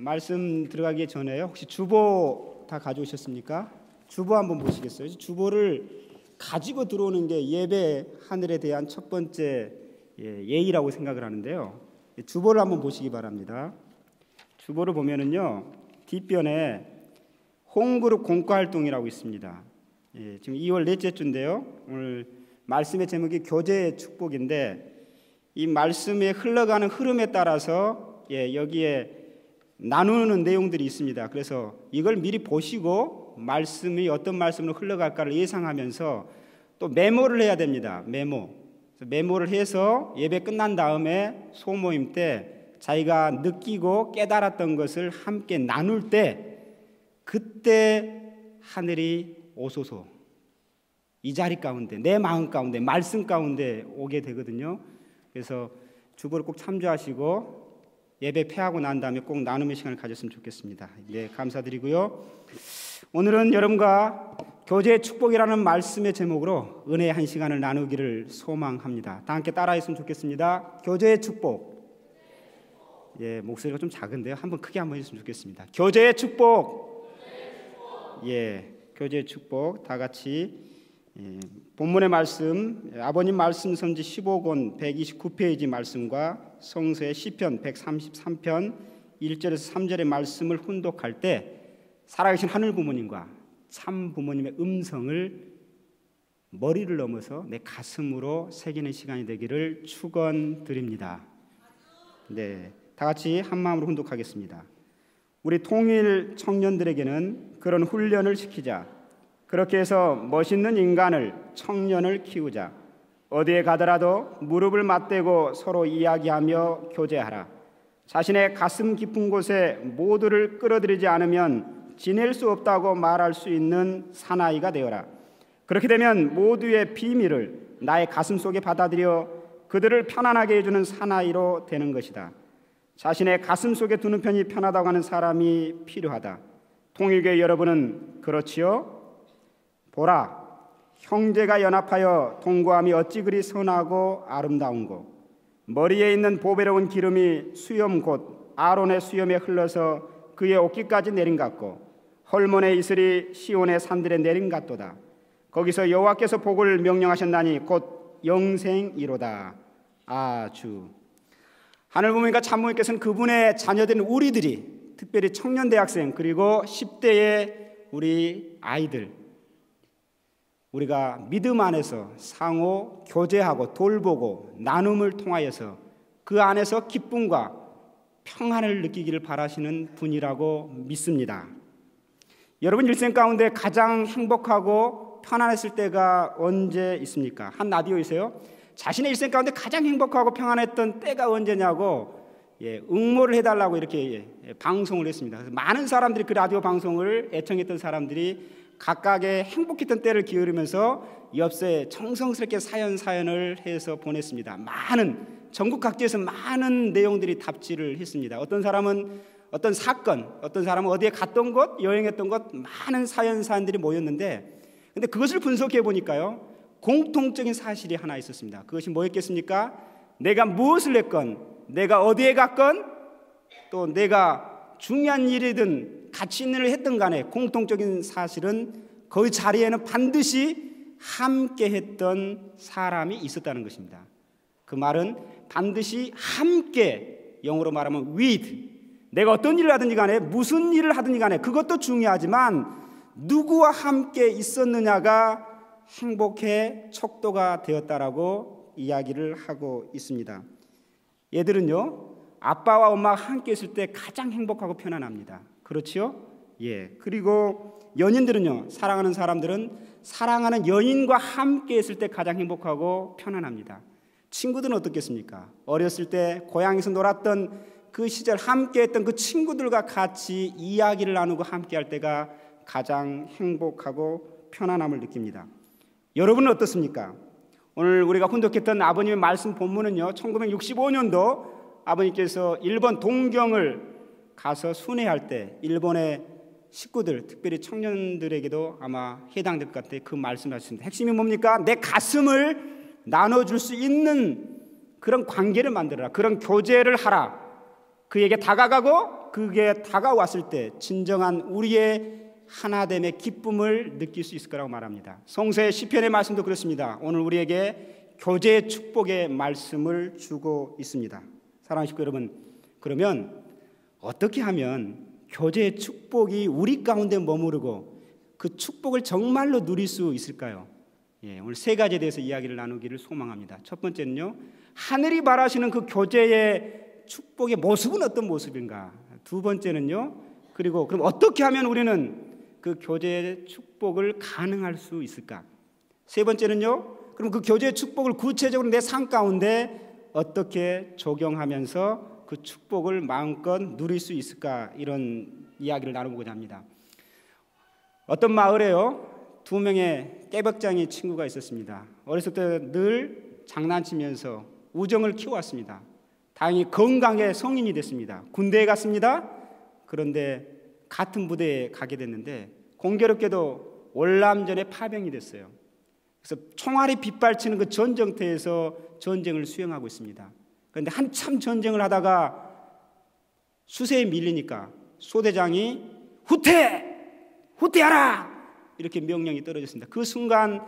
말씀 들어가기 전에요. 혹시 주보 다 가져오셨습니까? 주보 한번 보시겠어요? 주보를 가지고 들어오는 게 예배 하늘에 대한 첫 번째 예의라고 생각을 하는데요. 주보를 한번 보시기 바랍니다. 주보를 보면은요, 뒷변에 홈그룹 공과활동이라고 있습니다. 지금 2월 넷째 주인데요. 오늘 말씀의 제목이 교제의 축복인데, 이 말씀에 흘러가는 흐름에 따라서 여기에 나누는 내용들이 있습니다. 그래서 이걸 미리 보시고 말씀이 어떤 말씀으로 흘러갈까를 예상하면서 또 메모를 해야 됩니다. 메모를 해서 예배 끝난 다음에 소모임 때 자기가 느끼고 깨달았던 것을 함께 나눌 때, 그때 하늘이 오소서 이 자리 가운데, 내 마음 가운데, 말씀 가운데 오게 되거든요. 그래서 주보를 꼭 참조하시고 예배 폐하고 난 다음에 꼭 나눔의 시간을 가졌으면 좋겠습니다. 네, 감사드리고요. 오늘은 여러분과 교제의 축복이라는 말씀의 제목으로 은혜의 한 시간을 나누기를 소망합니다. 다 함께 따라했으면 좋겠습니다. 교제의 축복. 목소리가 좀 작은데요. 한번 크게 한번 해주시면 좋겠습니다. 교제의 축복. 교제의 축복. 다 같이 본문의 말씀, 아버님 말씀 선지 15권 129페이지 말씀과 성서의 시편 133편 1절에서 3절의 말씀을 훈독할 때 살아계신 하늘 부모님과 참 부모님의 음성을 머리를 넘어서 내 가슴으로 새기는 시간이 되기를 축원드립니다. 네, 다 같이 한 마음으로 훈독하겠습니다. 우리 통일 청년들에게는 그런 훈련을 시키자. 그렇게 해서 멋있는 인간을, 청년을 키우자. 어디에 가더라도 무릎을 맞대고 서로 이야기하며 교제하라. 자신의 가슴 깊은 곳에 모두를 끌어들이지 않으면 지낼 수 없다고 말할 수 있는 사나이가 되어라. 그렇게 되면 모두의 비밀을 나의 가슴 속에 받아들여 그들을 편안하게 해주는 사나이로 되는 것이다. 자신의 가슴 속에 두는 편이 편하다고 하는 사람이 필요하다. 통일교회 여러분은 그렇지요? 보라, 형제가 연합하여 동거함이 어찌 그리 선하고 아름다운고, 머리에 있는 보배로운 기름이 수염 곧 아론의 수염에 흘러서 그의 옷깃까지 내린 같고, 헐몬의 이슬이 시온의 산들에 내린 같도다. 거기서 여호와께서 복을 명령하셨나니 곧 영생이로다. 아주 하늘 부모님과 참부모님께서는 그분의 자녀된 우리들이, 특별히 청년 대학생 그리고 10대의 우리 아이들, 우리가 믿음 안에서 상호 교제하고 돌보고 나눔을 통하여서 그 안에서 기쁨과 평안을 느끼기를 바라시는 분이라고 믿습니다. 여러분 일생 가운데 가장 행복하고 편안했을 때가 언제 있습니까? 한 라디오에서요, 자신의 일생 가운데 가장 행복하고 평안했던 때가 언제냐고 응모를 해달라고 이렇게 방송을 했습니다. 그래서 많은 사람들이 그 라디오 방송을 애청했던 사람들이 각각의 행복했던 때를 기울이면서 엽서에 정성스럽게 사연을 해서 보냈습니다. 전국 각지에서 많은 내용들이 답지를 했습니다. 어떤 사람은 어떤 사건, 어떤 사람은 어디에 갔던 곳, 여행했던 곳, 많은 사연들이 모였는데, 근데 그것을 분석해 보니까요, 공통적인 사실이 하나 있었습니다. 그것이 뭐였겠습니까? 내가 무엇을 했건, 내가 어디에 갔건, 또 내가 중요한 일이든 가치 있는 일을 했던 간에 공통적인 사실은 그 자리에는 반드시 함께 했던 사람이 있었다는 것입니다. 그 말은 반드시 함께, 영어로 말하면 with, 내가 어떤 일을 하든지 간에 무슨 일을 하든지 간에 그것도 중요하지만 누구와 함께 있었느냐가 행복의 척도가 되었다라고 이야기를 하고 있습니다. 얘들은요, 아빠와 엄마가 함께 있을 때 가장 행복하고 편안합니다. 그렇지요? 그리고 연인들은요, 사랑하는 사람들은 사랑하는 연인과 함께 있을 때 가장 행복하고 편안합니다. 친구들은 어떻겠습니까? 어렸을 때 고향에서 놀았던 그 시절 함께 했던 그 친구들과 같이 이야기를 나누고 함께 할 때가 가장 행복하고 편안함을 느낍니다. 여러분은 어떻습니까? 오늘 우리가 훈독했던 아버님의 말씀 본문은요, 1965년도 아버님께서 일본 동경을 가서 순회할 때 일본의 식구들, 특별히 청년들에게도 아마 해당될 것 같아요. 그 말씀을 하셨습니다. 핵심이 뭡니까? 내 가슴을 나눠줄 수 있는 그런 관계를 만들어라. 그런 교제를 하라. 그에게 다가가고 그게 다가왔을 때 진정한 우리의 하나됨의 기쁨을 느낄 수 있을 거라고 말합니다. 성서의 시편의 말씀도 그렇습니다. 오늘 우리에게 교제의 축복의 말씀을 주고 있습니다. 사랑하는 식구 여러분, 그러면 어떻게 하면 교제의 축복이 우리 가운데 머무르고 그 축복을 정말로 누릴 수 있을까요? 오늘 세 가지에 대해서 이야기를 나누기를 소망합니다. 첫 번째는요, 하늘이 바라시는 그 교제의 축복의 모습은 어떤 모습인가? 두 번째는요, 그리고 그럼 어떻게 하면 우리는 그 교제의 축복을 가능할 수 있을까? 세 번째는요, 그럼 그 교제의 축복을 구체적으로 내 삶 가운데 어떻게 적용하면서 그 축복을 마음껏 누릴 수 있을까? 이런 이야기를 나눠보고자 합니다. 어떤 마을에요, 두 명의 깨박장이 친구가 있었습니다. 어렸을 때 늘 장난치면서 우정을 키워왔습니다. 다행히 건강하게 성인이 됐습니다. 군대에 갔습니다. 그런데 같은 부대에 가게 됐는데 공교롭게도 월남전에 파병이 됐어요. 그래서 총알이 빗발치는 그 전쟁터에서 전쟁을 수행하고 있습니다. 그런데 한참 전쟁을 하다가 수세에 밀리니까 소대장이 후퇴하라! 이렇게 명령이 떨어졌습니다. 그 순간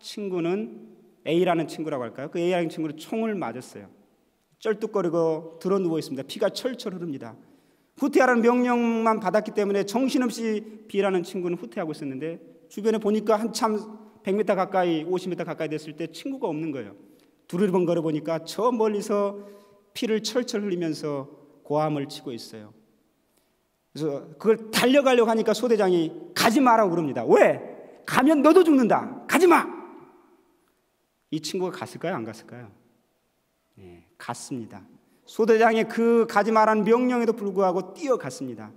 친구는 A라는 친구라고 할까요? 그 A라는 친구는 총을 맞았어요. 쩔뚝거리고 들어 누워 있습니다. 피가 철철 흐릅니다. 후퇴하라는 명령만 받았기 때문에 정신없이 B라는 친구는 후퇴하고 있었는데 주변에 보니까 한참 100m 가까이 50m 가까이 됐을 때 친구가 없는 거예요. 두리번거려 보니까 저 멀리서 피를 철철 흘리면서 고함을 치고 있어요. 그래서 그걸 달려가려고 하니까 소대장이 가지 마라고 그럽니다. 왜? 가면 너도 죽는다. 가지 마. 이 친구가 갔을까요? 안 갔을까요? 갔습니다. 소대장의 그 가지 마라는 명령에도 불구하고 뛰어갔습니다.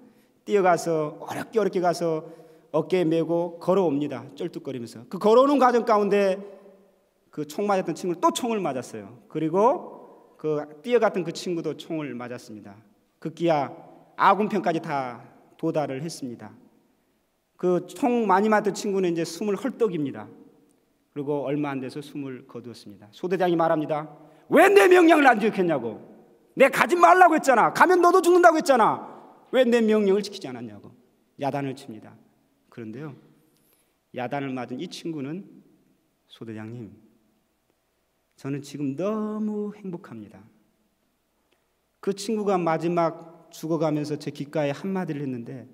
뛰어가서 어렵게 가서 어깨에 메고 걸어옵니다. 쩔뚝거리면서. 그 걸어오는 과정 가운데 그 총 맞았던 친구는 또 총을 맞았어요. 그리고 그 뛰어갔던 그 친구도 총을 맞았습니다. 급기야 아군편까지 다 도달을 했습니다. 그 총 많이 맞은 친구는 이제 숨을 헐떡입니다. 그리고 얼마 안 돼서 숨을 거두었습니다. 소대장이 말합니다. 왜 내 명령을 안 지켰냐고. 내가 가지 말라고 했잖아. 가면 너도 죽는다고 했잖아. 왜 내 명령을 지키지 않았냐고 야단을 칩니다. 그런데요, 야단을 맞은 이 친구는 소대장님, 저는 지금 너무 행복합니다. 그 친구가 마지막 죽어가면서 제 귓가에 한마디를 했는데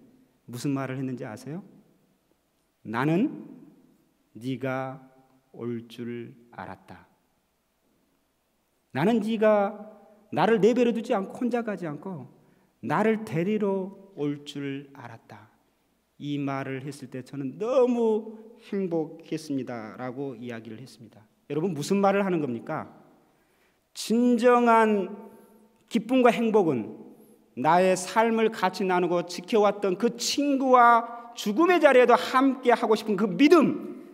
무슨 말을 했는지 아세요? 나는 네가 올 줄 알았다. 나는 네가 나를 내버려 두지 않고 혼자 가지 않고 나를 데리러 올 줄 알았다. 이 말을 했을 때 저는 너무 행복했습니다 라고 이야기를 했습니다. 여러분, 무슨 말을 하는 겁니까? 진정한 기쁨과 행복은 나의 삶을 같이 나누고 지켜왔던 그 친구와 죽음의 자리에도 함께 하고 싶은 그 믿음,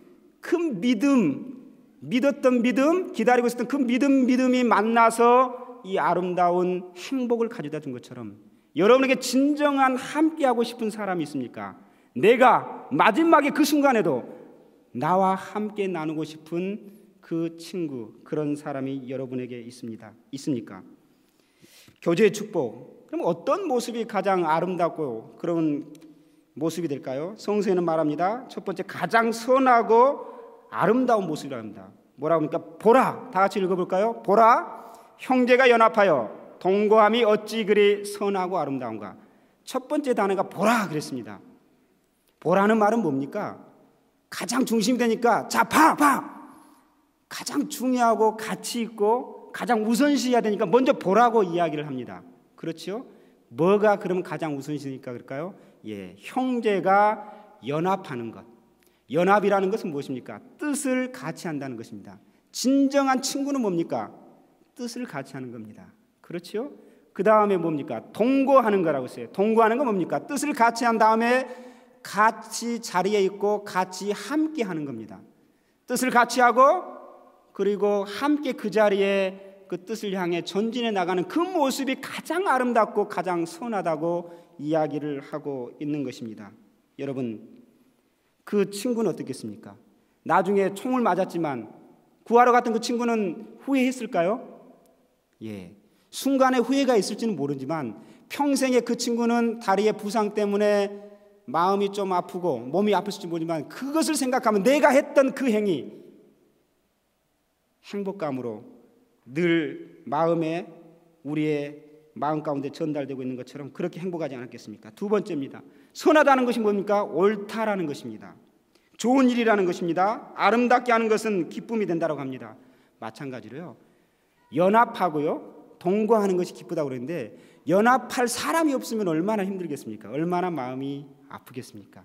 믿었던 믿음, 기다리고 있었던 그 믿음이 만나서 이 아름다운 행복을 가져다 준 것처럼 여러분에게 진정한 함께하고 싶은 사람이 있습니까? 내가 마지막에 그 순간에도 나와 함께 나누고 싶은 그 친구, 그런 사람이 여러분에게 있습니까? 교제의 축복, 그럼 어떤 모습이 가장 아름답고 그런 모습이 될까요? 성서에는 말합니다. 첫 번째, 가장 선하고 아름다운 모습이라 합니다. 뭐라고 합니까? 보라, 다 같이 읽어볼까요? 보라, 형제가 연합하여 동거함이 어찌 그리 선하고 아름다운가. 첫 번째 단어가 보라 그랬습니다. 보라는 말은 뭡니까? 가장 중심이 되니까 자, 봐. 가장 중요하고 가치 있고 가장 우선시해야 되니까 먼저 보라고 이야기를 합니다. 그렇죠? 뭐가 그러면 가장 우선시니까 그럴까요? 형제가 연합하는 것. 연합이라는 것은 무엇입니까? 뜻을 같이 한다는 것입니다. 진정한 친구는 뭡니까? 뜻을 같이 하는 겁니다. 그렇죠? 그 다음에 뭡니까? 동거하는 거라고 했어요. 동거하는 건 뭡니까? 뜻을 같이 한 다음에 같이 자리에 있고 같이 함께 하는 겁니다. 뜻을 같이 하고 그리고 함께 그 자리에 그 뜻을 향해 전진해 나가는 그 모습이 가장 아름답고 가장 선하다고 이야기를 하고 있는 것입니다. 여러분, 그 친구는 어떻겠습니까? 나중에 총을 맞았지만 구하러 갔던 그 친구는 후회했을까요? 순간에 후회가 있을지는 모르지만 평생에 그 친구는 다리의 부상 때문에 마음이 좀 아프고 몸이 아플지 모르지만 그것을 생각하면 내가 했던 그 행위 행복감으로 늘 마음에 우리의 마음 가운데 전달되고 있는 것처럼 그렇게 행복하지 않았겠습니까? 두 번째입니다. 선하다는 것이 뭡니까? 옳다라는 것입니다. 좋은 일이라는 것입니다. 아름답게 하는 것은 기쁨이 된다고 합니다. 마찬가지로요, 연합하고요 동거하는 것이 기쁘다고 그러는데 연합할 사람이 없으면 얼마나 힘들겠습니까? 얼마나 마음이 아프겠습니까?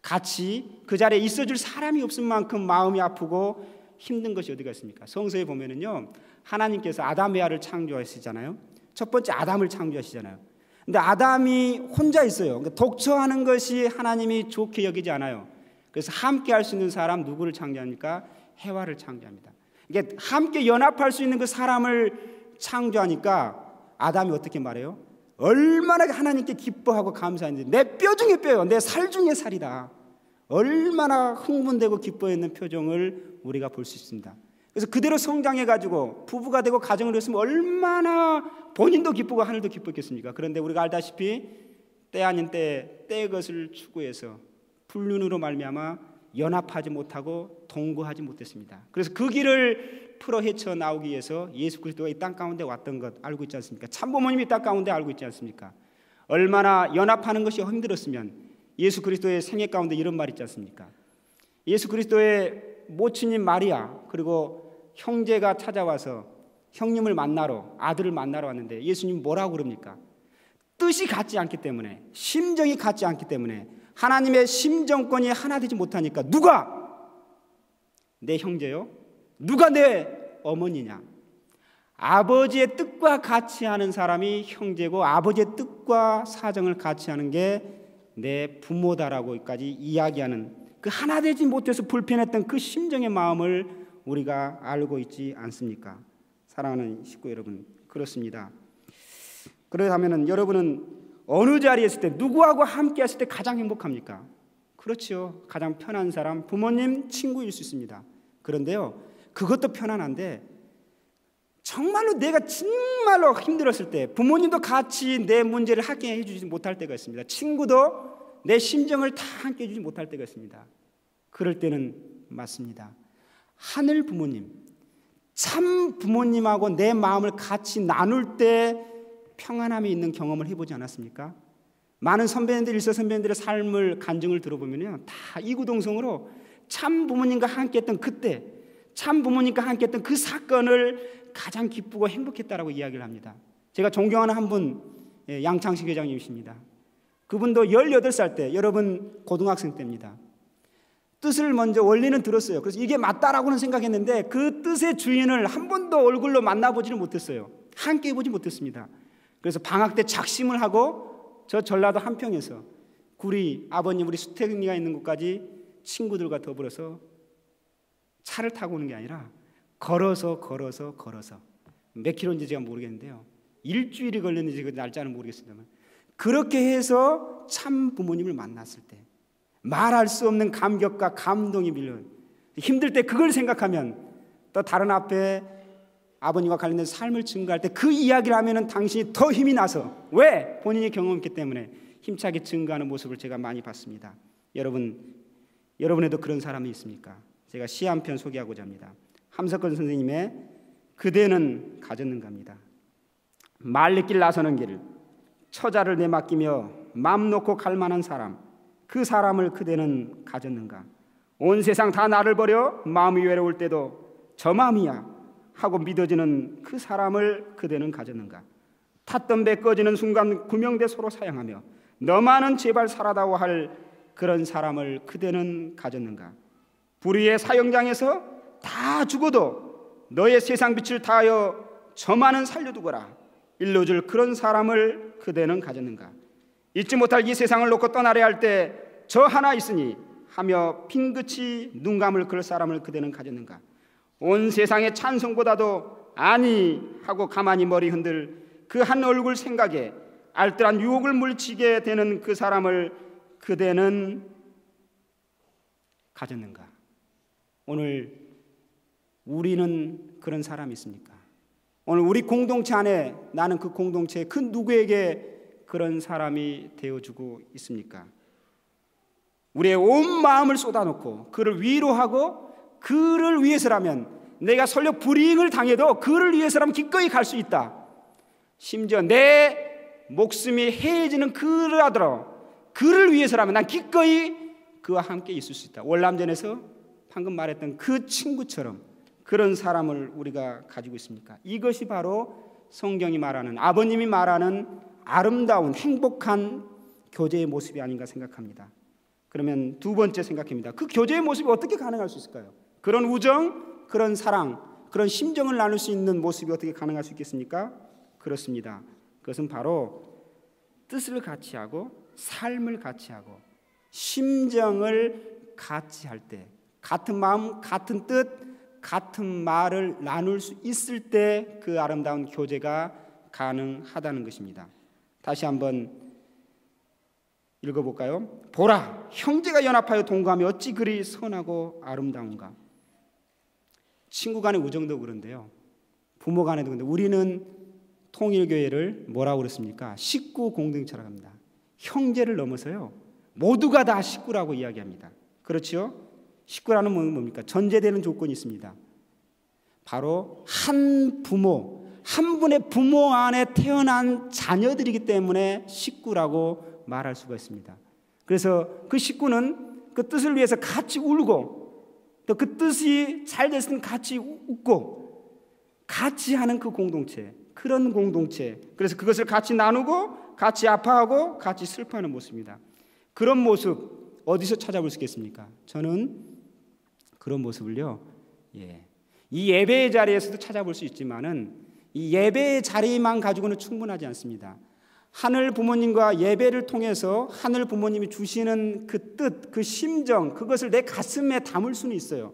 같이 그 자리에 있어줄 사람이 없을 만큼 마음이 아프고 힘든 것이 어디가 있습니까? 성서에 보면은요, 하나님께서 아담 에아를 창조하시잖아요. 첫 번째 아담을 창조하시잖아요. 근데 아담이 혼자 있어요. 그러니까 독처하는 것이 하나님이 좋게 여기지 않아요. 그래서 함께 할 수 있는 사람 누구를 창조합니까? 해와를 창조합니다. 이게 함께 연합할 수 있는 그 사람을 창조하니까 아담이 어떻게 말해요? 얼마나 하나님께 기뻐하고 감사했는지, 내 뼈 중에 뼈요, 내 살 중에 살이다. 얼마나 흥분되고 기뻐했는 표정을 우리가 볼 수 있습니다. 그래서 그대로 성장해가지고 부부가 되고 가정을 했으면 얼마나 본인도 기쁘고 하늘도 기뻤겠습니까? 그런데 우리가 알다시피 때 아닌 때의 것을 추구해서 불륜으로 말미암아 연합하지 못하고 동거하지 못했습니다. 그래서 그 길을 풀어 헤쳐 나오기 위해서 예수 그리스도가 이 땅 가운데 왔던 것 알고 있지 않습니까? 참부모님이 이 땅 가운데 알고 있지 않습니까? 얼마나 연합하는 것이 힘들었으면 예수 그리스도의 생애 가운데 이런 말이 있지 않습니까? 예수 그리스도의 모친인 마리아 그리고 형제가 찾아와서 형님을 만나러, 아들을 만나러 왔는데 예수님 뭐라고 그럽니까? 뜻이 같지 않기 때문에, 심정이 같지 않기 때문에, 하나님의 심정권이 하나 되지 못하니까 누가 내 형제요? 누가 내 어머니냐? 아버지의 뜻과 같이 하는 사람이 형제고 아버지의 뜻과 사정을 같이 하는 게 내 부모다라고까지 이야기하는 그 하나 되지 못해서 불편했던 그 심정의 마음을 우리가 알고 있지 않습니까? 사랑하는 식구 여러분, 그렇습니다. 그렇다면 여러분은 어느 자리에 있을 때, 누구하고 함께 했을 때 가장 행복합니까? 그렇죠. 가장 편한 사람, 부모님, 친구일 수 있습니다. 그런데요, 그것도 편안한데 정말로 내가 정말로 힘들었을 때 부모님도 같이 내 문제를 함께 해주지 못할 때가 있습니다. 친구도 내 심정을 다 함께 해주지 못할 때가 있습니다. 그럴 때는 맞습니다. 하늘 부모님, 참 부모님하고 내 마음을 같이 나눌 때 평안함이 있는 경험을 해보지 않았습니까? 많은 선배님들, 일서 선배님들의 삶을 간증을 들어보면요, 다 이구동성으로 참 부모님과 함께했던 그때, 참 부모님과 함께했던 그 사건을 가장 기쁘고 행복했다라고 이야기를 합니다. 제가 존경하는 한 분, 양창식 회장님이십니다. 그분도 18살 때, 여러분 고등학생 때입니다. 뜻을 먼저 원리는 들었어요. 그래서 이게 맞다라고는 생각했는데 그 뜻의 주인을 한 번도 얼굴로 만나보지는 못했어요. 함께 해보지 못했습니다. 그래서 방학 때 작심을 하고 저 전라도 한평에서 구리 아버님 우리 수태경리가 있는 곳까지 친구들과 더불어서 차를 타고 오는 게 아니라 걸어서 몇 킬로인지 제가 모르겠는데요, 일주일이 걸렸는지 그 날짜는 모르겠습니다만 그렇게 해서 참 부모님을 만났을 때 말할 수 없는 감격과 감동이 밀려, 힘들 때 그걸 생각하면 또 다른 앞에 아버님과 관련된 삶을 증거할 때 그 이야기를 하면은 당신이 더 힘이 나서, 왜? 본인이 경험했기 때문에 힘차게 증거하는 모습을 제가 많이 봤습니다. 여러분에도 그런 사람이 있습니까? 제가 시 한 편 소개하고자 합니다. 함석헌 선생님의 그대는 가졌는가입니다. 말리길 나서는 길, 처자를 내맡기며 맘 놓고 갈 만한 사람, 그 사람을 그대는 가졌는가? 온 세상 다 나를 버려 마음이 외로울 때도 저 마음이야 하고 믿어지는 그 사람을 그대는 가졌는가? 탔던 배 꺼지는 순간 구명대 서로 사양하며 너만은 제발 살아다오 할 그런 사람을 그대는 가졌는가? 불의의 사형장에서 다 죽어도 너의 세상 빛을 다하여 저만은 살려두거라 일러줄 그런 사람을 그대는 가졌는가? 잊지 못할 이 세상을 놓고 떠나려 할 때 저 하나 있으니 하며 핑긋이 눈 감을 그럴 사람을 그대는 가졌는가? 온 세상의 찬송보다도 아니 하고 가만히 머리 흔들 그 한 얼굴 생각에 알뜰한 유혹을 물리치게 되는 그 사람을 그대는 가졌는가? 오늘 우리는 그런 사람이 있습니까? 오늘 우리 공동체 안에 나는 그 공동체의 그 누구에게 그런 사람이 되어주고 있습니까? 우리의 온 마음을 쏟아놓고 그를 위로하고 그를 위해서라면, 내가 설령 불이익을 당해도 그를 위해서라면 기꺼이 갈 수 있다. 심지어 내 목숨이 해해지는 그라더러 그를 위해서라면 난 기꺼이 그와 함께 있을 수 있다. 월남전에서 방금 말했던 그 친구처럼 그런 사람을 우리가 가지고 있습니까? 이것이 바로 성경이 말하는, 아버님이 말하는 아름다운 행복한 교제의 모습이 아닌가 생각합니다. 그러면 두 번째 생각입니다. 그 교제의 모습이 어떻게 가능할 수 있을까요? 그런 우정, 그런 사랑, 그런 심정을 나눌 수 있는 모습이 어떻게 가능할 수 있겠습니까? 그렇습니다. 그것은 바로 뜻을 같이 하고 삶을 같이 하고 심정을 같이 할 때, 같은 마음, 같은 뜻, 같은 말을 나눌 수 있을 때 그 아름다운 교제가 가능하다는 것입니다. 다시 한번 읽어볼까요? 보라, 형제가 연합하여 동거하며 어찌 그리 선하고 아름다운가. 친구 간의 우정도 그런데요, 부모 간에도 그런데 우리는 통일교회를 뭐라고 그랬습니까? 식구 공동체라고 합니다. 형제를 넘어서요 모두가 다 식구라고 이야기합니다. 그렇죠? 식구라는 뭡니까? 전제되는 조건이 있습니다. 바로 한 부모, 한 분의 부모 안에 태어난 자녀들이기 때문에 식구라고 말할 수가 있습니다. 그래서 그 식구는 그 뜻을 위해서 같이 울고, 또 그 뜻이 잘 됐으면 같이 웃고, 같이 하는 그 공동체, 그런 공동체, 그래서 그것을 같이 나누고 같이 아파하고 같이 슬퍼하는 모습입니다. 그런 모습 어디서 찾아볼 수 있겠습니까? 저는 그런 모습을요, 이 예배의 자리에서도 찾아볼 수 있지만은 이 예배의 자리만 가지고는 충분하지 않습니다. 하늘 부모님과 예배를 통해서 하늘 부모님이 주시는 그 뜻, 그 심정, 그것을 내 가슴에 담을 수는 있어요.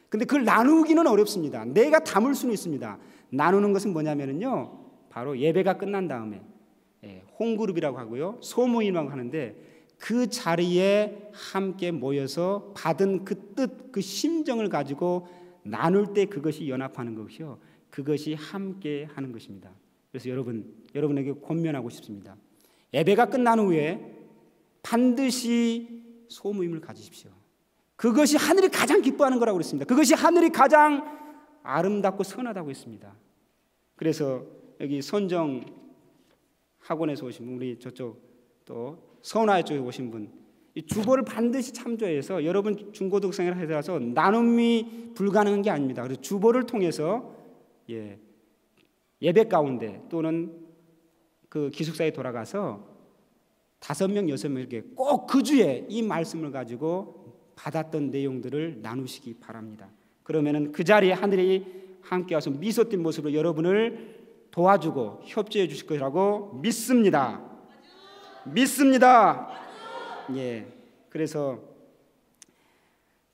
근데 그걸 나누기는 어렵습니다. 내가 담을 수는 있습니다. 나누는 것은 뭐냐면요, 바로 예배가 끝난 다음에 홈그룹이라고 하고요, 소모임이라고 하는데, 그 자리에 함께 모여서 받은 그 뜻, 그 심정을 가지고 나눌 때 그것이 연합하는 것이요, 그것이 함께 하는 것입니다. 그래서 여러분에게 권면하고 싶습니다. 예배가 끝난 후에 반드시 소모임을 가지십시오. 그것이 하늘이 가장 기뻐하는 거라고 그랬습니다. 그것이 하늘이 가장 아름답고 선하다고 했습니다. 그래서 여기 선정 학원에서 오신 분, 우리 저쪽 또 서운아이 쪽에 오신 분, 이 주보를 반드시 참조해서, 여러분 중고등생을 해서 나눔이 불가능한 게 아닙니다. 그래서 주보를 통해서 예배 가운데 또는 그 기숙사에 돌아가서 5명, 6명 이렇게 꼭 그 주에 이 말씀을 가지고 받았던 내용들을 나누시기 바랍니다. 그러면은 그 자리에 하늘이 함께 와서 미소 띈 모습으로 여러분을 도와주고 협조해 주실 거라고 믿습니다. 믿습니다. 그래서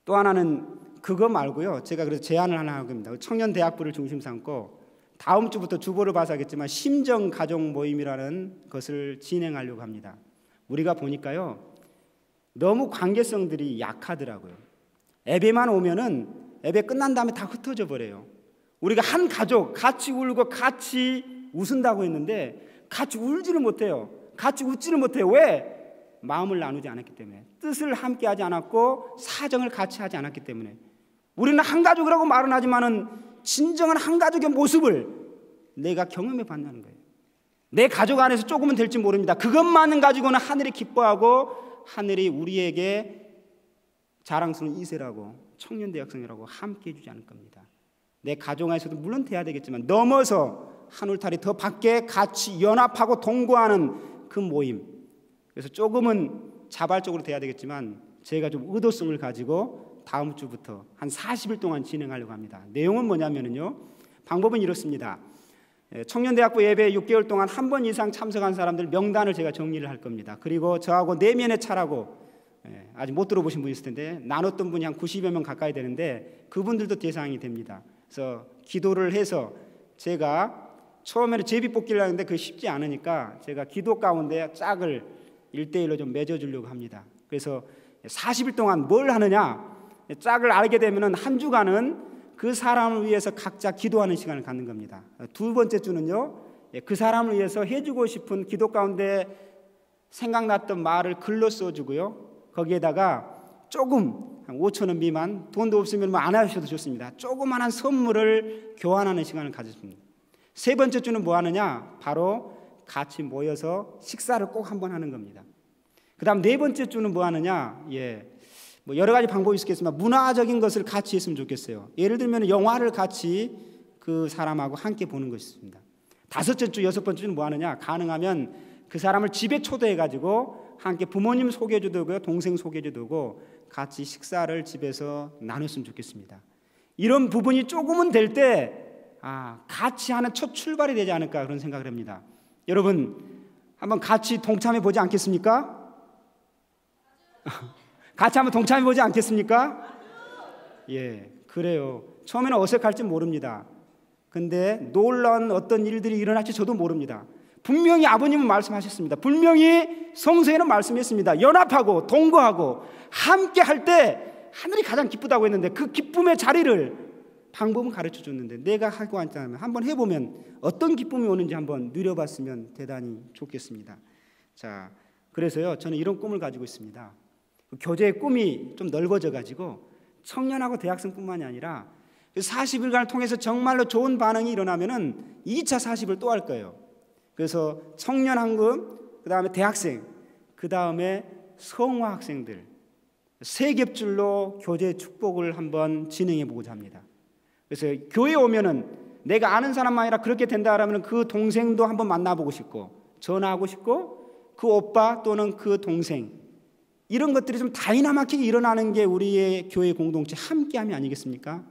또 하나는 그거 말고요, 제가 그래서 제안을 하나 하고 있습니다. 청년 대학부를 중심 삼고 다음 주부터 주보를 봐서 하겠지만 심정 가족 모임이라는 것을 진행하려고 합니다. 우리가 보니까요, 너무 관계성들이 약하더라고요. 예배만 오면은 예배 끝난 다음에 다 흩어져 버려요. 우리가 한 가족 같이 울고 같이 웃은다고 했는데 같이 울지를 못해요. 같이 웃지를 못해요. 왜? 마음을 나누지 않았기 때문에, 뜻을 함께 하지 않았고 사정을 같이 하지 않았기 때문에. 우리는 한 가족이라고 말은 하지만은 진정한 한 가족의 모습을 내가 경험해 봤다는 거예요. 내 가족 안에서 조금은 될지 모릅니다. 그것만은 가지고는 하늘이 기뻐하고 하늘이 우리에게 자랑스러운 이세라고 청년대학생이라고 함께 해주지 않을 겁니다. 내 가족 안에서도 물론 돼야 되겠지만 넘어서 한 울타리 더 밖에 같이 연합하고 동거하는 그 모임, 그래서 조금은 자발적으로 돼야 되겠지만 제가 좀 의도성을 가지고 다음 주부터 한 40일 동안 진행하려고 합니다. 내용은 뭐냐면요, 방법은 이렇습니다. 청년대학부 예배 6개월 동안 한 번 이상 참석한 사람들 명단을 제가 정리를 할 겁니다. 그리고 저하고 내면의 차라고 아직 못 들어보신 분이 있을 텐데 나눴던 분이 한 90여 명 가까이 되는데 그분들도 대상이 됩니다. 그래서 기도를 해서 제가 처음에는 제비뽑기를 하는데 그게 쉽지 않으니까 제가 기도 가운데 짝을 1대1로 좀 맺어주려고 합니다. 그래서 40일 동안 뭘 하느냐, 짝을 알게 되면 한 주간은 그 사람을 위해서 각자 기도하는 시간을 갖는 겁니다. 두 번째 주는요, 그 사람을 위해서 해주고 싶은 기도 가운데 생각났던 말을 글로 써주고요. 거기에다가 조금 한 5,000원 미만, 돈도 없으면 뭐 안 하셔도 좋습니다. 조그만한 선물을 교환하는 시간을 가졌습니다. 세 번째 주는 뭐 하느냐? 바로 같이 모여서 식사를 꼭 한번 하는 겁니다. 그 다음 네 번째 주는 뭐 하느냐? 뭐 여러 가지 방법이 있겠지만 문화적인 것을 같이 했으면 좋겠어요. 예를 들면 영화를 같이 그 사람하고 함께 보는 것입니다. 다섯째 주, 여섯 번째 주는 뭐 하느냐? 가능하면 그 사람을 집에 초대해가지고 함께 부모님 소개해도 되고요, 동생 소개해도 되고 같이 식사를 집에서 나눴으면 좋겠습니다. 이런 부분이 조금은 될 때 같이 하는 첫 출발이 되지 않을까 그런 생각을 합니다. 여러분 한번 같이 동참해 보지 않겠습니까? 같이 한번 동참해 보지 않겠습니까? 예, 그래요. 처음에는 어색할지 모릅니다. 근데 놀라운 어떤 일들이 일어날지 저도 모릅니다. 분명히 아버님은 말씀하셨습니다. 분명히 성서에는 말씀했습니다. 연합하고 동거하고 함께 할 때 하늘이 가장 기쁘다고 했는데 그 기쁨의 자리를 방법은 가르쳐 줬는데 내가 하고 앉자면 한번 해보면 어떤 기쁨이 오는지 한번 누려봤으면 대단히 좋겠습니다. 자, 그래서요 저는 이런 꿈을 가지고 있습니다. 교제의 꿈이 좀 넓어져 가지고 청년하고 대학생뿐만이 아니라 40일간을 통해서 정말로 좋은 반응이 일어나면은 2차 40을 또 할 거예요. 그래서 청년 한금, 그 다음에 대학생, 그 다음에 성화 학생들 세 겹줄로 교제 축복을 한번 진행해 보고자 합니다. 그래서 교회에 오면은 내가 아는 사람만 아니라 그렇게 된다 하면 그 동생도 한번 만나보고 싶고 전화하고 싶고 그 오빠 또는 그 동생 이런 것들이 좀 다이나마하게 일어나는 게 우리의 교회 공동체 함께함이 아니겠습니까?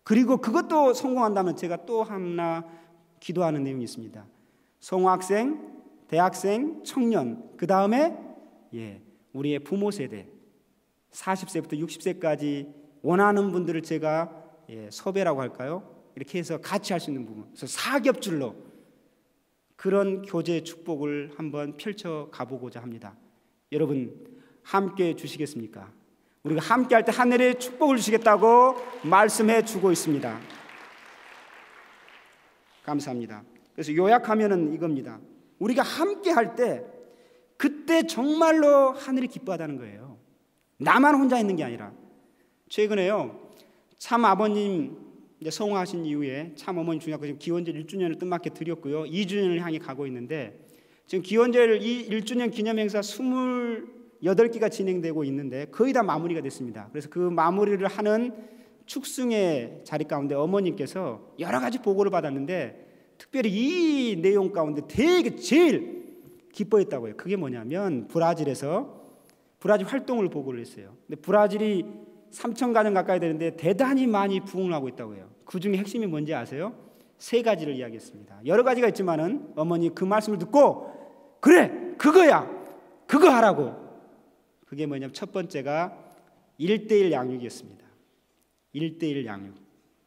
그리고 그것도 성공한다면 제가 또 하나 기도하는 내용이 있습니다. 성학생, 대학생, 청년, 그 다음에 우리의 부모 세대 40세부터 60세까지 원하는 분들을 제가 섭외라고 할까요? 이렇게 해서 같이 할 수 있는 부분, 그래서 사겹줄로 그런 교제 축복을 한번 펼쳐 가보고자 합니다. 여러분 함께 주시겠습니까? 우리가 함께 할 때 하늘의 축복을 주시겠다고 말씀해 주고 있습니다. 감사합니다. 그래서 요약하면은 이겁니다. 우리가 함께 할 때 그때 정말로 하늘이 기뻐하다는 거예요. 나만 혼자 있는 게 아니라. 최근에요 참 아버님 성화하신 이후에 참 어머님 중요하고 지금 기원절 1주년을 뜻맞게 드렸고요 2주년을 향해 가고 있는데 지금 기원절 1주년 기념 행사 28개가 진행되고 있는데 거의 다 마무리가 됐습니다. 그래서 그 마무리를 하는 축승의 자리 가운데 어머님께서 여러 가지 보고를 받았는데 특별히 이 내용 가운데 되게 제일 기뻐했다고 해요. 그게 뭐냐면 브라질 활동을 보고를 했어요. 근데 브라질이 3,000가정 가까이 되는데 대단히 많이 부흥을 하고 있다고 해요. 그 중에 핵심이 뭔지 아세요? 3가지를 이야기했습니다. 여러 가지가 있지만은 어머니 그 말씀을 듣고 그래 그거야 그거 하라고. 그게 뭐냐면 첫 번째가 1:1 양육이었습니다. 1:1 양육.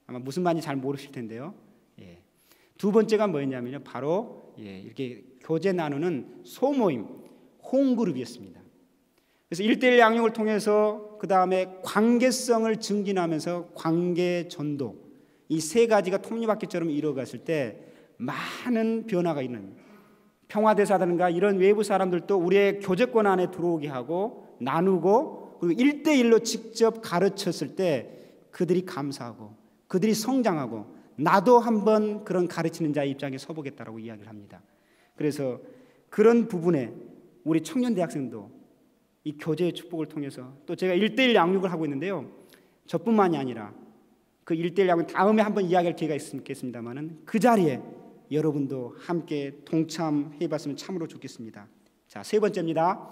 아마 무슨 말인지 잘 모르실 텐데요. 두 번째가 뭐였냐면요 바로 이렇게 교제 나누는 소모임 홈그룹이었습니다. 그래서 1:1 양육을 통해서 그 다음에 관계성을 증진하면서 관계 전도 이 3가지가 톱니바퀴처럼 이루어갔을 때 많은 변화가 있는 평화대사라든가 이런 외부 사람들도 우리의 교제권 안에 들어오게 하고 나누고 그리고 1:1로 직접 가르쳤을 때 그들이 감사하고 그들이 성장하고 나도 한번 그런 가르치는 자의 입장에 서보겠다라고 이야기를 합니다. 그래서 그런 부분에 우리 청년 대학생도 이 교제의 축복을 통해서 또 제가 1:1 양육을 하고 있는데요. 저뿐만이 아니라 그 1:1 양육 다음에 한번 이야기할 기회가 있겠습니다만은 그 자리에 여러분도 함께 동참해봤으면 참으로 좋겠습니다. 자, 세 번째입니다.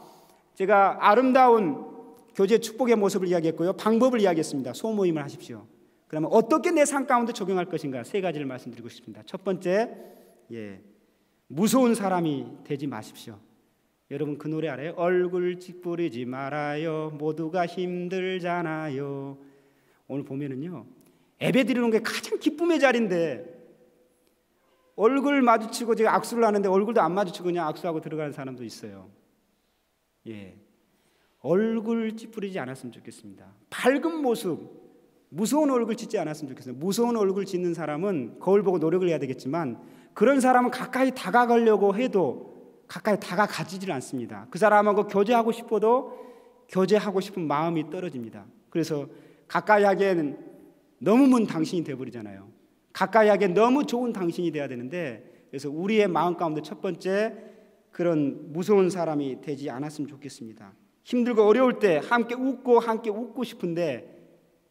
제가 아름다운 교제 축복의 모습을 이야기했고요. 방법을 이야기했습니다. 소모임을 하십시오. 그러면 어떻게 내 삶 가운데 적용할 것인가 3가지를 말씀드리고 싶습니다. 첫 번째, 무서운 사람이 되지 마십시오. 여러분 그 노래 알아요? 얼굴 찌푸리지 말아요. 모두가 힘들잖아요. 오늘 보면은요 예배 드리는 게 가장 기쁨의 자리인데 얼굴 마주치고 제가 악수를 하는데 얼굴도 안 마주치고 그냥 악수하고 들어가는 사람도 있어요. 얼굴 찌푸리지 않았으면 좋겠습니다. 밝은 모습, 무서운 얼굴 짓지 않았으면 좋겠어요. 무서운 얼굴 짓는 사람은 거울 보고 노력을 해야 되겠지만 그런 사람은 가까이 다가가려고 해도 가까이 다가가지질 않습니다. 그 사람하고 교제하고 싶어도 교제하고 싶은 마음이 떨어집니다. 그래서 가까이 하기에는 너무 먼 당신이 되어버리잖아요. 가까이 하기에 너무 좋은 당신이 돼야 되는데, 그래서 우리의 마음 가운데 첫 번째 그런 무서운 사람이 되지 않았으면 좋겠습니다. 힘들고 어려울 때 함께 웃고 싶은데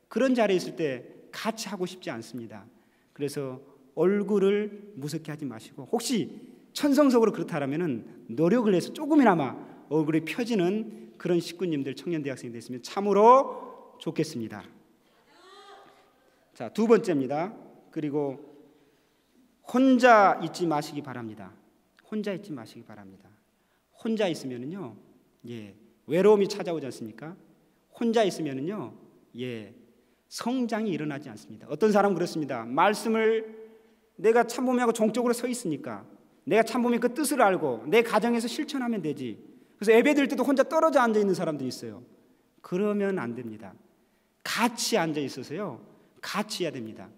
그런 자리에 있을 때 같이 하고 싶지 않습니다. 그래서 얼굴을 무섭게 하지 마시고, 혹시 천성적으로 그렇다라면 노력을 해서 조금이나마 얼굴이 펴지는 그런 식구님들, 청년 대학생이 됐으면 참으로 좋겠습니다. 자, 두 번째입니다. 그리고 혼자 있지 마시기 바랍니다. 혼자 있지 마시기 바랍니다. 혼자 있으면은요, 외로움이 찾아오지 않습니까? 혼자 있으면은요, 성장이 일어나지 않습니다. 어떤 사람은 그렇습니다. 말씀을 내가 참범이하고 종적으로 서 있으니까, 내가 참범이 그 뜻을 알고 내 가정에서 실천하면 되지. 그래서 예배드릴 때도 혼자 떨어져 앉아 있는 사람들이 있어요. 그러면 안 됩니다. 같이 앉아 있어서요, 같이 해야 됩니다.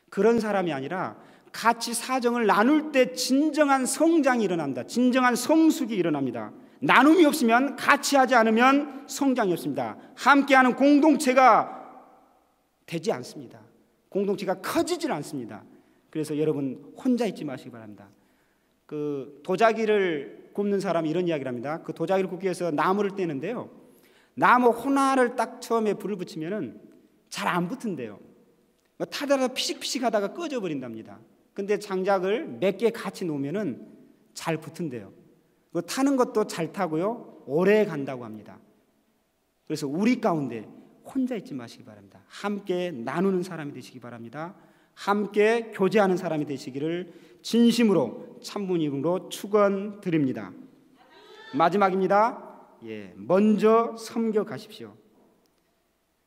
그런 사람이 아니라 같이 사정을 나눌 때 진정한 성장이 일어납니다. 진정한 성숙이 일어납니다. 나눔이 없으면, 같이 하지 않으면 성장이 없습니다. 함께하는 공동체가 되지 않습니다. 공동체가 커지질 않습니다. 그래서 여러분 혼자 있지 마시기 바랍니다. 그 도자기를 굽는 사람이 이런 이야기를 합니다. 그 도자기를 굽기 위해서 나무를 떼는데요, 나무 하나를 딱 처음에 불을 붙이면은 잘 안 붙은데요. 타다가 피식피식 하다가 꺼져 버린답니다. 근데 장작을 몇 개 같이 놓으면은 잘 붙은데요. 타는 것도 잘 타고요, 오래 간다고 합니다. 그래서 우리 가운데 혼자 있지 마시기 바랍니다. 함께 나누는 사람이 되시기 바랍니다. 함께 교제하는 사람이 되시기를 진심으로 참부님으로 축원드립니다. 마지막입니다. 먼저 섬겨 가십시오.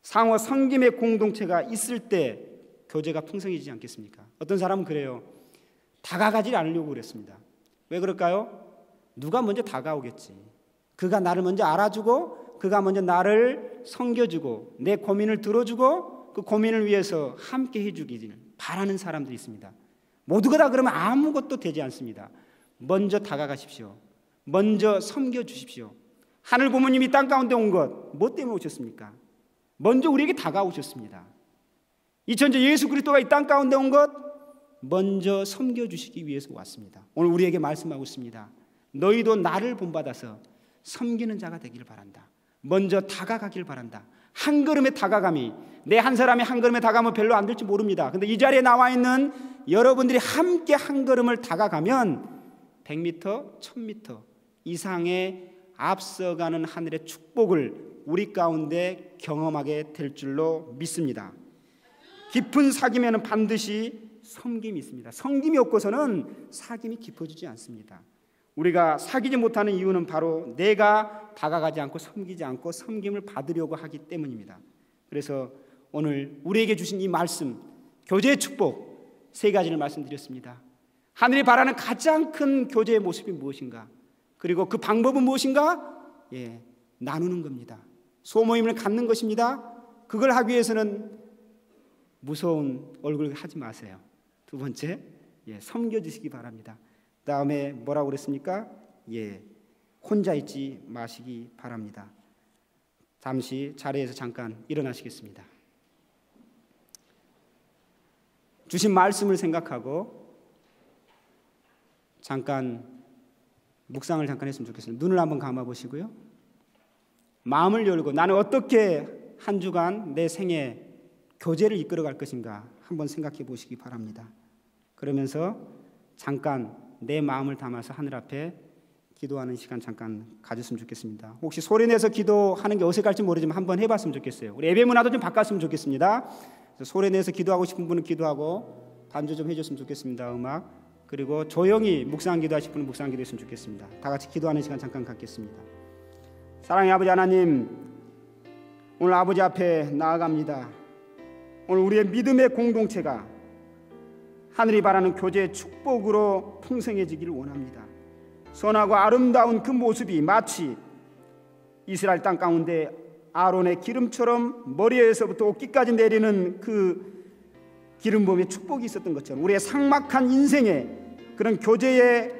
상호 섬김의 공동체가 있을 때 교제가 풍성해지지 않겠습니까? 어떤 사람은 그래요. 다가가지 않으려고 그랬습니다. 왜 그럴까요? 누가 먼저 다가오겠지. 그가 나를 먼저 알아주고, 그가 먼저 나를 섬겨주고, 내 고민을 들어주고, 그 고민을 위해서 함께 해주기를 바라는 사람들이 있습니다. 모두가 다 그러면 아무것도 되지 않습니다. 먼저 다가가십시오. 먼저 섬겨주십시오. 하늘 부모님이 땅 가운데 온 것, 뭐 때문에 오셨습니까? 먼저 우리에게 다가오셨습니다. 이천자 예수 그리스도가 이 땅 가운데 온 것, 먼저 섬겨주시기 위해서 왔습니다. 오늘 우리에게 말씀하고 있습니다. 너희도 나를 본받아서 섬기는 자가 되기를 바란다. 먼저 다가가길 바란다. 한 걸음의 다가감이, 내 한 사람이 한 걸음에 다가가면 별로 안 될지 모릅니다. 근데 이 자리에 나와 있는 여러분들이 함께 한 걸음을 다가가면 100m, 1000m 이상의 앞서가는 하늘의 축복을 우리 가운데 경험하게 될 줄로 믿습니다. 깊은 사귐에는 반드시 섬김이 있습니다. 섬김이 없고서는 사귐이 깊어지지 않습니다. 우리가 사귀지 못하는 이유는 바로 내가 다가가지 않고 섬기지 않고 섬김을 받으려고 하기 때문입니다. 그래서 오늘 우리에게 주신 이 말씀, 교제의 축복, 세 가지를 말씀드렸습니다. 하늘이 바라는 가장 큰 교제의 모습이 무엇인가? 그리고 그 방법은 무엇인가? 나누는 겁니다. 소모임을 갖는 것입니다. 그걸 하기 위해서는 무서운 얼굴 하지 마세요. 두 번째, 섬겨주시기 바랍니다. 다음에 뭐라고 그랬습니까? 혼자 있지 마시기 바랍니다. 잠시 자리에서 잠깐 일어나시겠습니다. 주신 말씀을 생각하고 잠깐 묵상을 잠깐 했으면 좋겠습니다. 눈을 한번 감아 보시고요, 마음을 열고 나는 어떻게 한 주간 내 생에 교제를 이끌어갈 것인가 한번 생각해 보시기 바랍니다. 그러면서 잠깐 내 마음을 담아서 하늘 앞에 기도하는 시간 잠깐 가졌으면 좋겠습니다. 혹시 소리내서 기도하는 게 어색할지 모르지만 한번 해봤으면 좋겠어요. 우리 예배 문화도 좀 바꿨으면 좋겠습니다. 소리내서 기도하고 싶은 분은 기도하고 반주 좀 해줬으면 좋겠습니다. 음악. 그리고 조용히 묵상 기도하실 분은 묵상 기도했으면 좋겠습니다. 다 같이 기도하는 시간 잠깐 갖겠습니다. 사랑의 아버지 하나님, 오늘 아버지 앞에 나아갑니다. 오늘 우리의 믿음의 공동체가 하늘이 바라는 교제의 축복으로 풍성해지기를 원합니다. 선하고 아름다운 그 모습이 마치 이스라엘 땅 가운데 아론의 기름처럼 머리에서부터 옷깃까지 내리는 그 기름 부음의 축복이 있었던 것처럼 우리의 삭막한 인생에 그런 교제의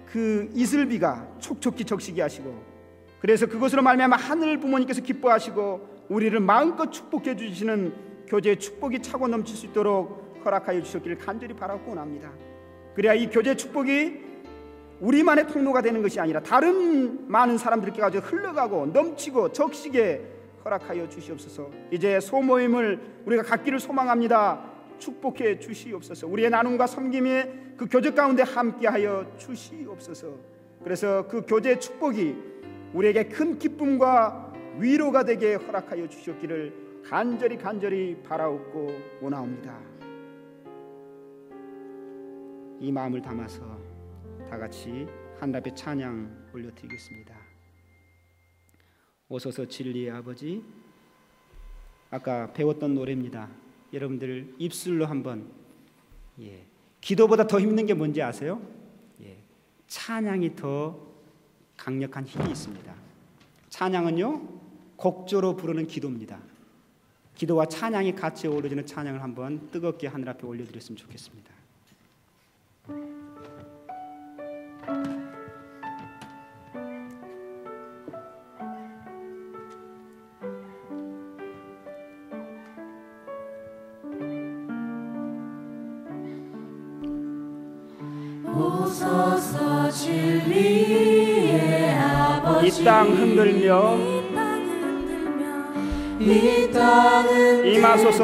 그 이슬비가 촉촉히 적시게 하시고, 그래서 그것으로 말미암아 하늘 부모님께서 기뻐하시고 우리를 마음껏 축복해 주시는 교제의 축복이 차고 넘칠 수 있도록 허락하여 주셨기를 간절히 바라고 원합니다. 그래야 이 교제의 축복이 우리만의 통로가 되는 것이 아니라 다른 많은 사람들께까지 흘러가고 넘치고 적시게 허락하여 주시옵소서. 이제 소모임을 우리가 갖기를 소망합니다. 축복해 주시옵소서. 우리의 나눔과 섬김의 그 교제 가운데 함께하여 주시옵소서. 그래서 그 교제의 축복이 우리에게 큰 기쁨과 위로가 되게 허락하여 주셨기를 간절히 바라옵고 원하옵니다. 이 마음을 담아서 다 같이 하늘 앞에 찬양 올려드리겠습니다. 오소서 진리의 아버지, 아까 배웠던 노래입니다. 여러분들 입술로 한번, 기도보다 더 힘든 게 뭔지 아세요? 찬양이 더 강력한 힘이 있습니다. 찬양은요, 곡조로 부르는 기도입니다. 기도와 찬양이 같이 어우러지는 찬양을 한번 뜨겁게 하늘 앞에 올려드렸으면 좋겠습니다. 오소서 진리의 아버지, 이 땅 흔들며 임하소서.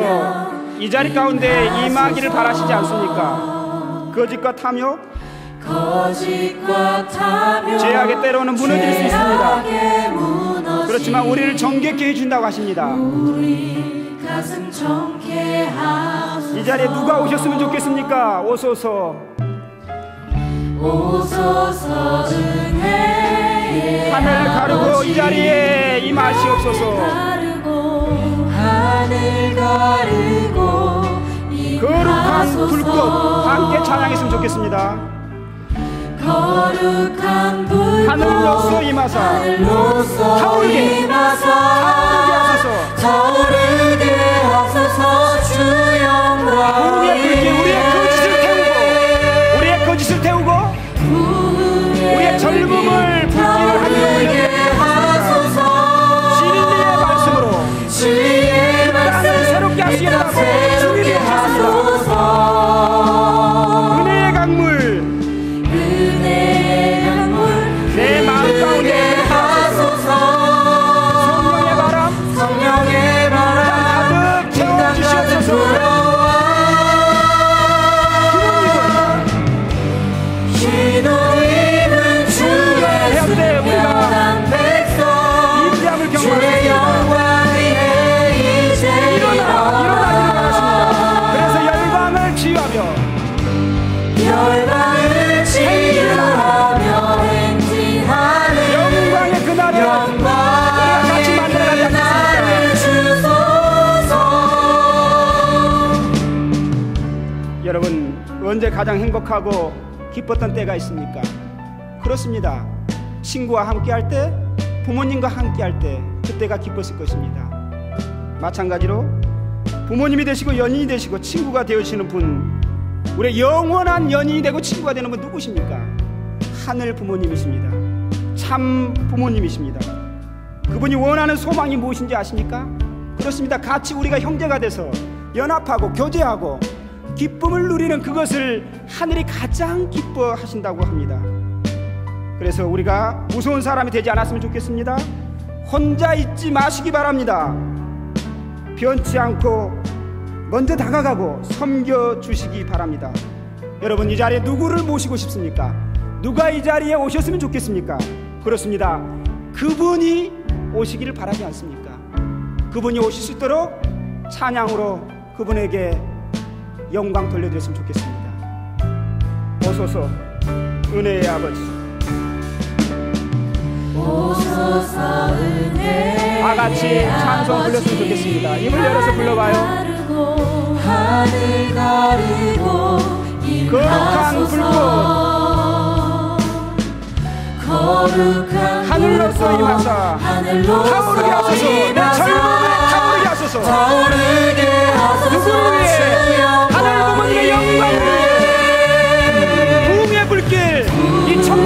이 자리 가운데 임하기를 바라시지 않습니까? 거짓과 탐욕, 죄악에 때로는 무너질 수 있습니다. 그렇지만 우리를 정결케 해준다고 하십니다. 이 자리에 누가 오셨으면 좋겠습니까? 오소서. 오소서 은혜의 하늘을 가르고 이 자리에 임하시옵소서. 하늘 가르고 거룩한 불꽃 함께 찬양했으면 좋겠습니다. 거룩한 불꽃 하늘로서 임하사 타오르게 하소서. 타오르게 하소서. 주 영광 우리의 거짓을 태우고 우리의 젊음을 불길을 하소서. 진리의 말씀으로 땅을 새롭게 하시겠다고 주님이 하소서. 은혜의 강물 내 마음 가운데 하소서. 성령의 바람 가득 채워주시옵소서. 기도임은 주의 순결한 백성, 임재함을 주의 경험합니다. 영광이 이제 일어나셨습니다. 그래서 열방을 치유하며 행진하는 영광의 그날을 우리가 같이 만들어가지 않겠습니까? 여러분, 언제 가장 행복하고 기뻤던 때가 있습니까? 그렇습니다. 친구와 함께할 때, 부모님과 함께할 때, 그때가 기뻤을 것입니다. 마찬가지로 부모님이 되시고 연인이 되시고 친구가 되어주시는 분, 우리의 영원한 연인이 되고 친구가 되는 분 누구십니까? 하늘 부모님이십니다. 참 부모님이십니다. 그분이 원하는 소망이 무엇인지 아십니까? 그렇습니다. 같이 우리가 형제가 돼서 연합하고 교제하고 기쁨을 누리는 그것을 하늘이 가장 기뻐하신다고 합니다. 그래서 우리가 무서운 사람이 되지 않았으면 좋겠습니다. 혼자 있지 마시기 바랍니다. 변치 않고 먼저 다가가고 섬겨주시기 바랍니다. 여러분, 이 자리에 누구를 모시고 싶습니까? 누가 이 자리에 오셨으면 좋겠습니까? 그렇습니다. 그분이 오시기를 바라지 않습니까? 그분이 오실 수 있도록 찬양으로 그분에게 영광 돌려드렸으면 좋겠습니다. 오소서 은혜의 아버지, 오소서 은혜의 다 같이 찬송 불렀으면 좋겠습니다. 입을 열어서 불러봐요. 하늘 가르고 거룩한 불꽃 거룩한 하늘로서 임하사 타오르게 하소서. 내 젊음에 타오르게 하소서. 누구를 위해? 하늘 부모님의 영광을 위해. 부흥의 불길, 이 천국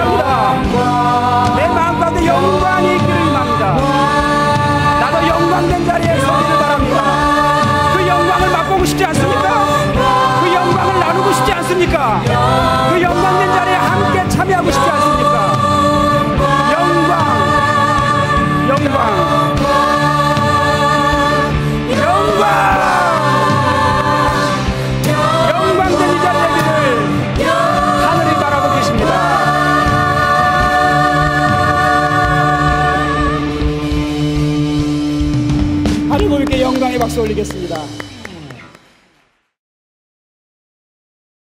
바랍니다. 내 마음 가운데 영광이 있기를 원합니다. 나도 영광된 자리에 서기를 바랍니다. 그 영광을 맛보고 싶지 않습니까? 그 영광을 나누고 싶지 않습니까? 그 영광된 자리에 함께 참여하고 싶지 않습니까? 영광 영광된 이 자리에 되기를 하늘이 바라고 계십니다. 하늘 보이게 영광의 박수 올리겠습니다.